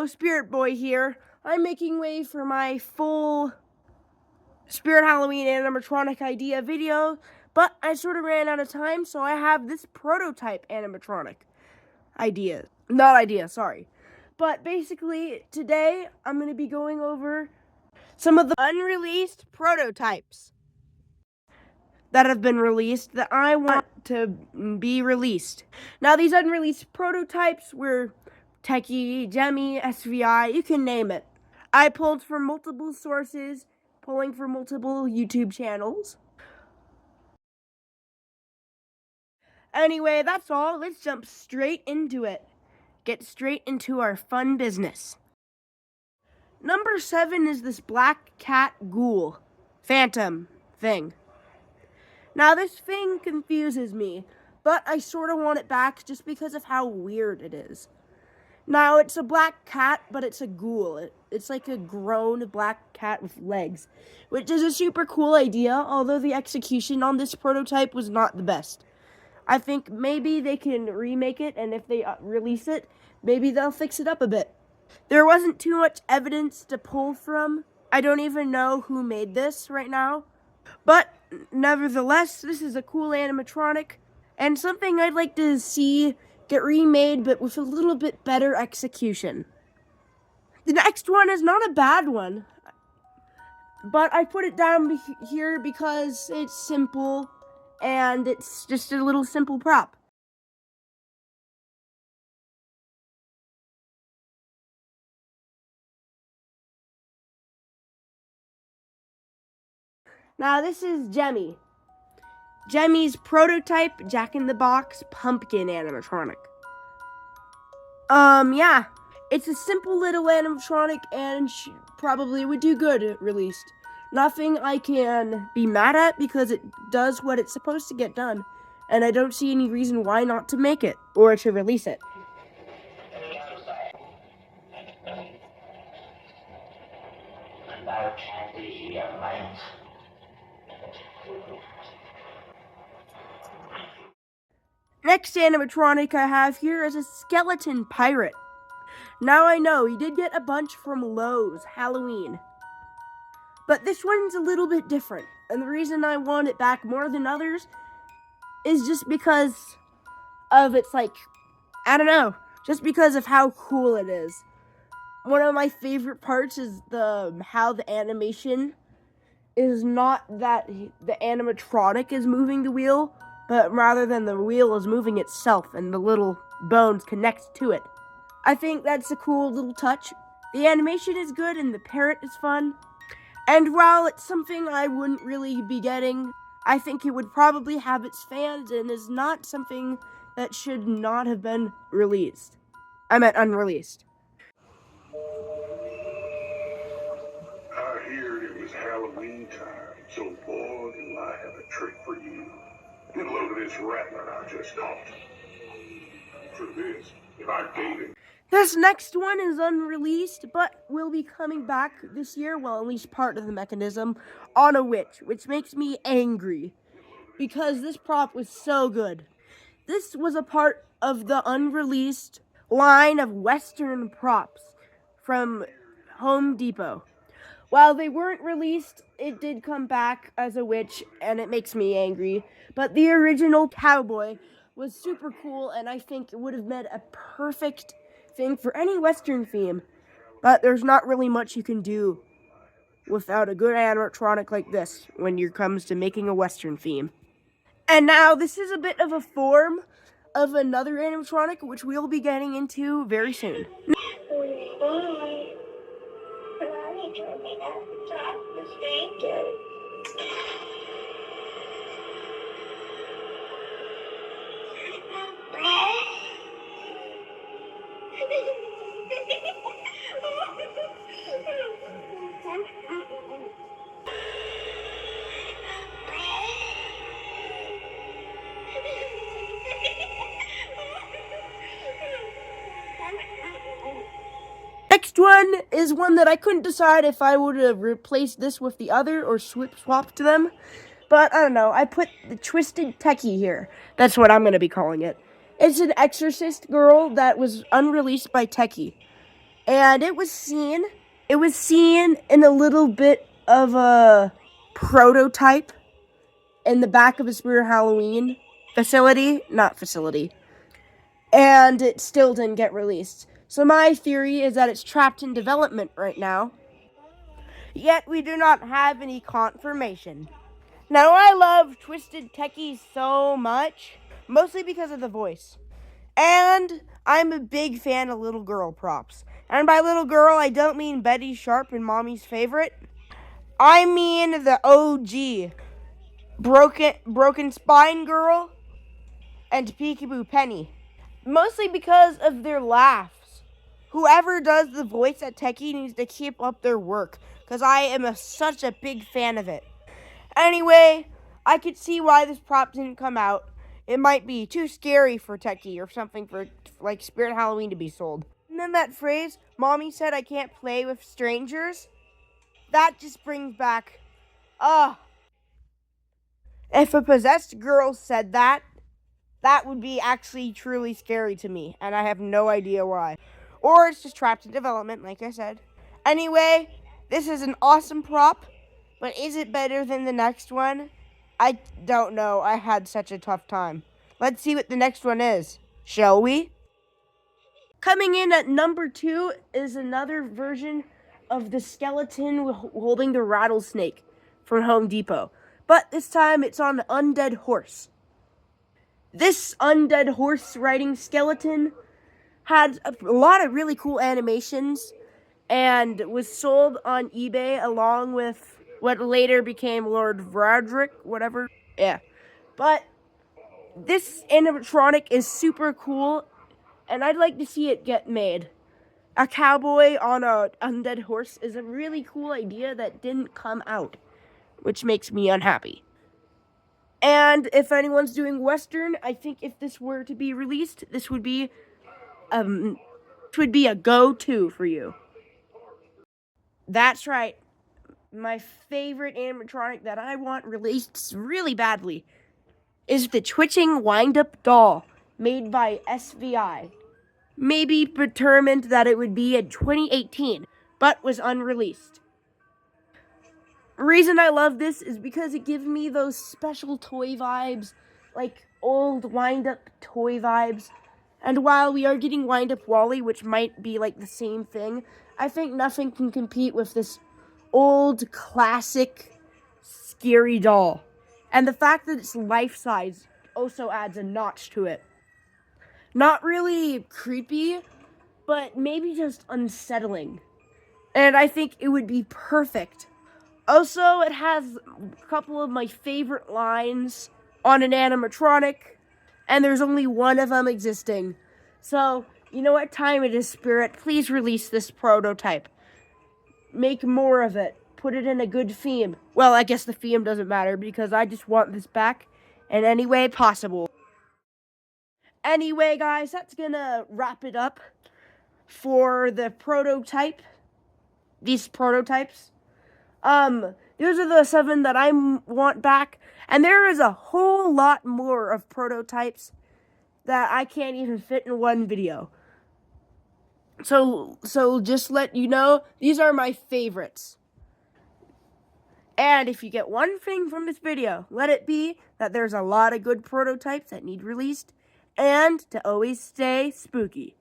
Hello, Spirit Boy here. I'm making way for my full Spirit Halloween animatronic idea video, but I sort of ran out of time, so I have this prototype animatronic idea. Not idea, sorry. But basically, today, I'm going to be going over some of the unreleased prototypes that have been released that I want to be released. Now, these unreleased prototypes were Techie, Jemmy, SVI, you can name it. I pulled from multiple sources, pulling from multiple YouTube channels. Anyway, that's all. Let's jump straight into it. Get straight into our fun business. Number 7 is this black cat ghoul phantom thing. Now, this thing confuses me, but I sort of want it back just because of how weird it is. Now, it's a black cat, but it's a ghoul. It's like a grown black cat with legs, which is a super cool idea, although the execution on this prototype was not the best. I think maybe they can remake it, and if they release it, maybe they'll fix it up a bit. There wasn't too much evidence to pull from. I don't even know who made this right now. But nevertheless, this is a cool animatronic, and something I'd like to see get remade, but with a little bit better execution. The next one is not a bad one, but I put it down here because it's simple, and it's just a little simple prop. Now this is Jemmy. Jemmy's prototype Jack-in-the-Box pumpkin animatronic. Yeah. It's a simple little animatronic and probably would do good if released. Nothing I can be mad at because it does what it's supposed to get done. And I don't see any reason why not to make it or to release it. Next animatronic I have here is a skeleton pirate. Now I know, he did get a bunch from Lowe's Halloween. But this one's a little bit different. And the reason I want it back more than others is just because of its I don't know, just because of how cool it is. One of my favorite parts is how the animation is not that the animatronic is moving the wheel, but rather than the wheel is moving itself and the little bones connect to it. I think that's a cool little touch. The animation is good and the parrot is fun. And while it's something I wouldn't really be getting, I think it would probably have its fans and is not something that should not have been released. I meant unreleased. I hear it was Halloween time, so boy, do I have a trick for you. Get a load of this rattler I just caught. For this, if I gave it. This next one is unreleased, but will be coming back this year, well, at least part of the mechanism, on a witch, which makes me angry, because this prop was so good. This was a part of the unreleased line of Western props from Home Depot. While they weren't released, it did come back as a witch, and it makes me angry. But the original cowboy was super cool, and I think it would have made a perfect thing for any Western theme. But there's not really much you can do without a good animatronic like this when it comes to making a Western theme. And now, this is a bit of a form of another animatronic, which we'll be getting into very soon. Next one is one that I couldn't decide if I would have replaced this with the other or swapped them. But I don't know, I put the Twisted Techie here. That's what I'm going to be calling it. It's an exorcist girl that was unreleased by Techie. And it was seen in a little bit of a prototype in the back of a Spirit Halloween not facility. And it still didn't get released. So my theory is that it's trapped in development right now. Yet we do not have any confirmation. Now I love Twisted Techie so much, mostly because of the voice. And I'm a big fan of little girl props. And by little girl, I don't mean Betty Sharp and Mommy's Favorite. I mean the OG. Broken Spine Girl and Peekaboo Penny. Mostly because of their laughs. Whoever does the voice at Techie needs to keep up their work, because I am such a big fan of it. Anyway, I could see why this prop didn't come out. It might be too scary for Techie or something for like Spirit Halloween to be sold. And then that phrase, Mommy said I can't play with strangers, that just brings back, if a possessed girl said that, that would be actually truly scary to me, and I have no idea why. Or it's just trapped in development, like I said. Anyway, this is an awesome prop, but is it better than the next one? I don't know. I had such a tough time. Let's see what the next one is, shall we? Coming in at number 2 is another version of the skeleton holding the rattlesnake from Home Depot. But this time it's on an undead horse. This undead horse riding skeleton had a lot of really cool animations and was sold on eBay along with what later became Lord Vradrick, whatever. Yeah. But this animatronic is super cool, and I'd like to see it get made. A cowboy on an undead horse is a really cool idea that didn't come out, which makes me unhappy. And if anyone's doing Western, I think if this were to be released, this would be a go-to for you. That's right. My favorite animatronic that I want released really badly is the twitching wind-up doll made by SVI. Maybe determined that it would be in 2018, but was unreleased. The reason I love this is because it gives me those special toy vibes, like old wind-up toy vibes. And while we are getting wind-up Wally, which might be like the same thing, I think nothing can compete with this old, classic, scary doll. And the fact that it's life-size also adds a notch to it. Not really creepy, but maybe just unsettling. And I think it would be perfect. Also, it has a couple of my favorite lines on an animatronic, and there's only one of them existing. So, you know what time it is, Spirit? Please release this prototype. Make more of it. Put it in a good theme. Well, I guess the theme doesn't matter because I just want this back in any way possible. Anyway, guys, that's gonna wrap it up for the prototype. These prototypes. Those are the 7 that I want back. And there is a whole lot more of prototypes that I can't even fit in one video. So just let you know, these are my favorites. And if you get one thing from this video, let it be that there's a lot of good prototypes that need released, and to always stay spooky.